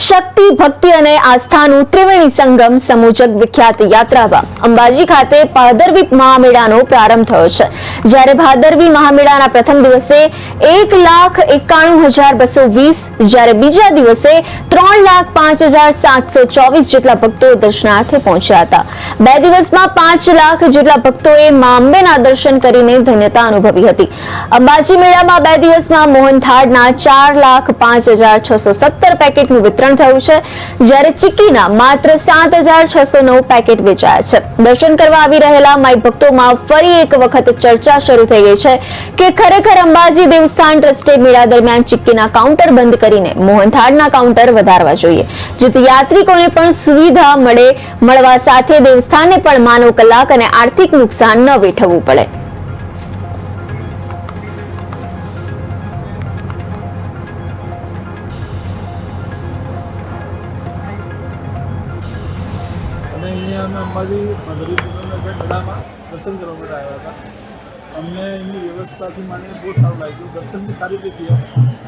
શક્તિ ભક્તિ અને આસ્થાનું ત્રિવેણી સંગમ સમૂચક વિખ્યાત યાત્રામાં અંબાજી ખાતે ભાદરવી મહામેળાનો પ્રારંભ થયો છે। જ્યારે ભાદરવી મહામેળાના પ્રથમ દિવસે 1,91,220 જ્યારે બીજા દિવસે 3,05,724 જેટલા ભક્તો દર્શનાર્થે પહોંચ્યા હતા। 2 દિવસમાં 5 લાખ જેટલા ભક્તોએ મા અંબેના દર્શન કરીને ધન્યતા અનુભવી હતી। અંબાજી મેળામાં 2 દિવસમાં મોહનથાળના 4,05,617 પેકેટનું વિતરણ થયું છે, જ્યારે ચીક્કીના માત્ર 7,609 પેકેટ વેચાયા છે। દર્શન કરવા આવી રહેલા માઈ ભક્તોમાં ફરી એક વખત ચર્ચા શરૂ થઈ ગઈ છે કે ખરેખર અંબાજી દેવસ્થાન ટ્રસ્ટે મેળા દરમિયાન ચીક્કીના કાઉન્ટર બંધ કરીને મોહનથાળના કાઉન્ટર વધારવા જોઈએ, જેથી યાત્રિકોને પણ સુવિધા મળવા સાથે દેવસ્થાનને પણ માનવ કલાક અને આર્થિક નુકસાન ન વેઠવવું પડે। અહીંયા અમે અંબાજી ભાદરવી પૂનમના મેળામાં દર્શન કરવા માટે આવ્યા હતા। અમને એની વ્યવસ્થાથી માંડીને બહુ સારું લાગ્યું, દર્શન બી સારી રીતે થયા,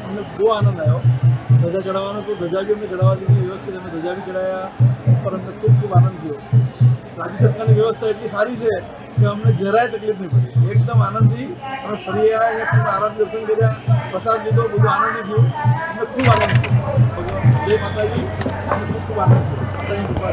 અમને બહુ આનંદ આવ્યો। ધજા ચડાવવાનો તો ધજા બી અમને ચડાવવા દીધી વ્યવસ્થિત, અમે ધજા બી ચડાવ્યા, પર અમને ખૂબ ખૂબ આનંદ થયો। રાજ્ય સરકારની વ્યવસ્થા એટલી સારી છે કે અમને જરાય તકલીફ નહીં પડી, એકદમ આનંદથી અમે ફરી આવ્યા, અહીંયા ખૂબ આરામથી દર્શન કર્યા, પ્રસાદ લીધો, બધું આનંદથી થયું, અમને ખૂબ આનંદ થયો। જય માતાજી, અમને ખૂબ ખૂબ આનંદ થયો। માતાજીની કૃપા।